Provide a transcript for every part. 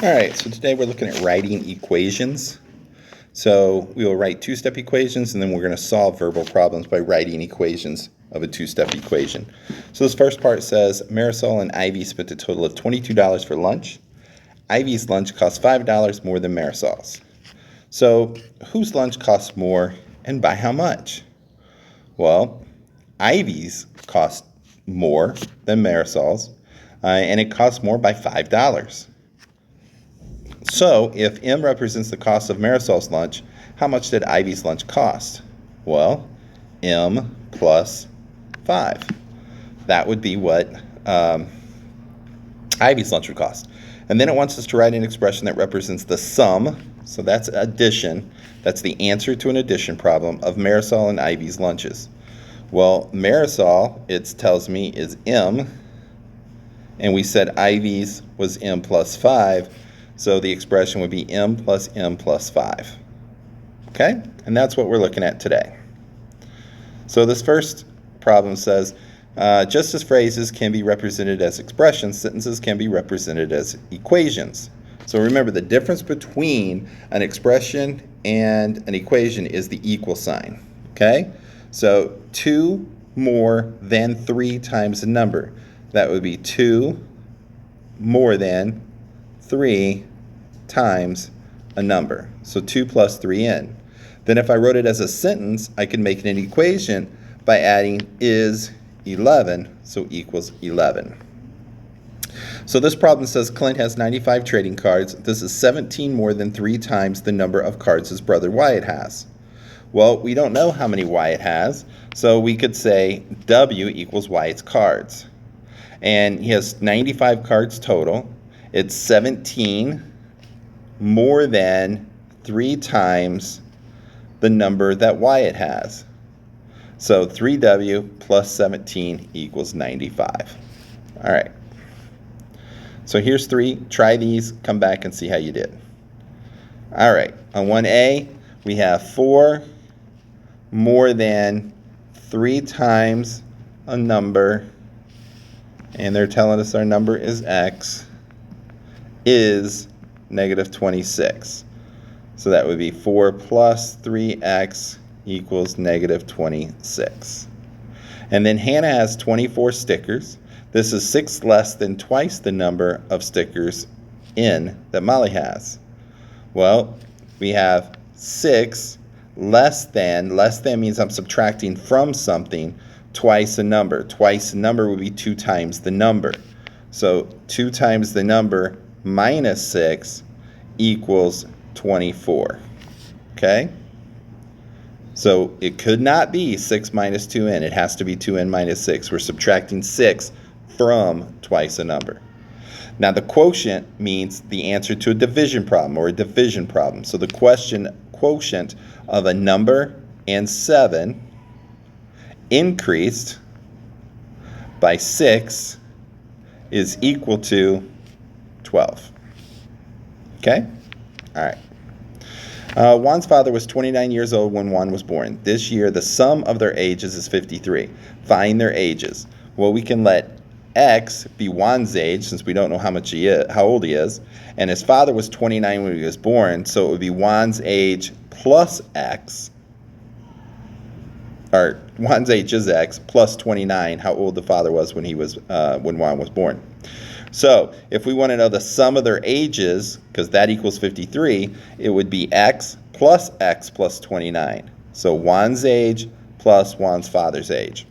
All right, so today we're looking at writing equations. So we will write two-step equations, and then we're going to solve verbal problems by writing equations of a two-step equation. So this first part says, Marisol and Ivy spent a total of $22 for lunch. Ivy's lunch cost $5 more than Marisol's. So whose lunch costs more and by how much? Well, Ivy's cost more than Marisol's, and it costs more by $5. So, if M represents the cost of Marisol's lunch, how much did Ivy's lunch cost? Well, M plus 5. That would be what Ivy's lunch would cost. And then it wants us to write an expression that represents the sum, so that's addition, that's the answer to an addition problem of Marisol and Ivy's lunches. Well, Marisol, it tells me, is M, and we said Ivy's was M plus 5, so the expression would be M plus 5. Okay? And that's what we're looking at today. So this first problem says, just as phrases can be represented as expressions, sentences can be represented as equations. So remember, the difference between an expression and an equation is the equal sign. Okay? So 2 more than 3 times the number. That would be 2 more than 3 times a number. So 2 plus 3n. Then if I wrote it as a sentence, I could make it an equation by adding is 11, so equals 11. So this problem says Clint has 95 trading cards. This is 17 more than 3 times the number of cards his brother Wyatt has. Well, we don't know how many Wyatt has, so we could say W equals Wyatt's cards. And he has 95 cards total. It's 17 more than 3 times the number that Wyatt has. So 3W plus 17 equals 95. All right. So here's 3. Try these. Come back and see how you did. All right. On 1A, we have 4 more than 3 times a number, and they're telling us our number is X, is negative 26. So that would be 4 plus 3x equals negative 26. And then Hannah has 24 stickers. This is 6 less than twice the number of stickers in that Molly has. Well, we have 6 less than means I'm subtracting from something, twice the number. Twice the number would be 2 times the number. So 2 times the number minus 6 equals 24. Okay? So it could not be 6 minus 2n. It has to be 2n minus 6. We're subtracting 6 from twice a number. Now the quotient means the answer to a division problem or a division problem. So the quotient of a number and 7 increased by 6 is equal to 12. Okay? All right. Juan's father was 29 years old when Juan was born. This year, the sum of their ages is 53. Find their ages. Well, we can let X be Juan's age, since we don't know how old he is, and his father was 29 when he was born, so it would be Juan's age plus X, or Juan's age is X plus 29, how old the father was when Juan was born. So if we want to know the sum of their ages, because that equals 53, it would be X plus 29. So Juan's age plus Juan's father's age.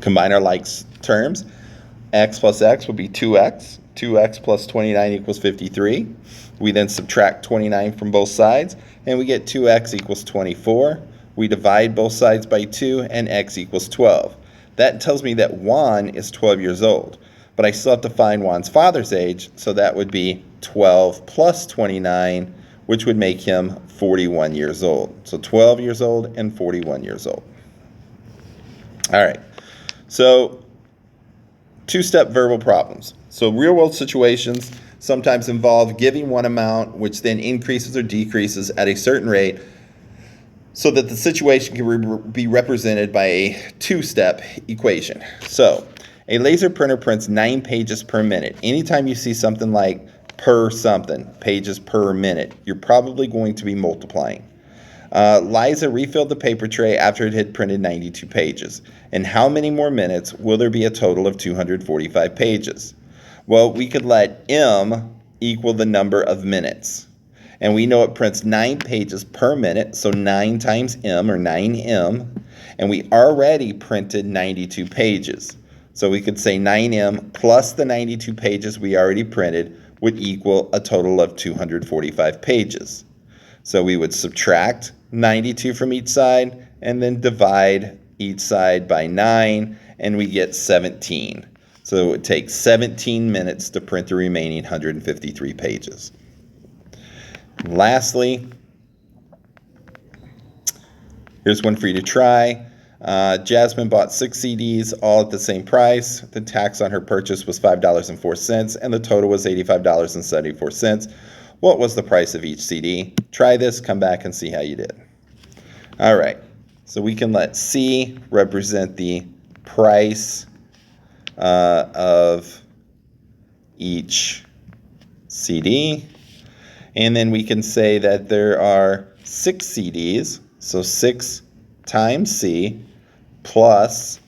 Combine our like terms. X plus X would be 2X. 2X plus 29 equals 53. We then subtract 29 from both sides, and we get 2X equals 24. We divide both sides by 2, and X equals 12. That tells me that Juan is 12 years old. But I still have to find Juan's father's age, so that would be 12 plus 29, which would make him 41 years old. So 12 years old and 41 years old. All right. So two-step verbal problems. So real-world situations sometimes involve giving one amount, which then increases or decreases at a certain rate, so that the situation can be represented by a two-step equation. So a laser printer prints 9 pages per minute. Anytime you see something like per something, pages per minute. You're probably going to be multiplying. Liza refilled the paper tray after it had printed 92 pages. In how many more minutes will there be a total of 245 pages? Well, we could let M equal the number of minutes. And we know it prints 9 pages per minute, so 9 times M, or 9M. And we already printed 92 pages. So we could say 9M plus the 92 pages we already printed would equal a total of 245 pages. So we would subtract 92 from each side and then divide each side by 9, and we get 17. So it would take 17 minutes to print the remaining 153 pages. And lastly, here's one for you to try. Jasmine bought 6 CDs all at the same price. The tax on her purchase was $5.04, and the total was $85.74. What was the price of each CD? Try this, come back and see how you did. All right, so we can let C represent the price of each CD. And then we can say that there are 6 CDs, so 6 times C plus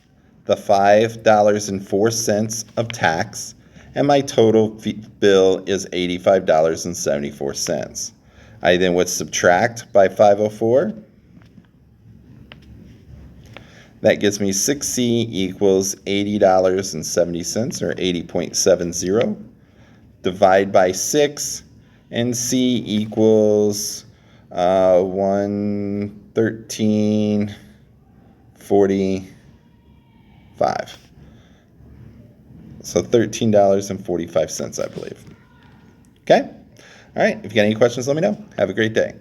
the $5.04 of tax, and my total bill is $85.74. I then would subtract by 504. That gives me 6C equals $80.70, or 80.70. Divide by 6, and C equals 113.45. So $13.45, I believe. Okay? All right. If you got any questions, let me know. Have a great day.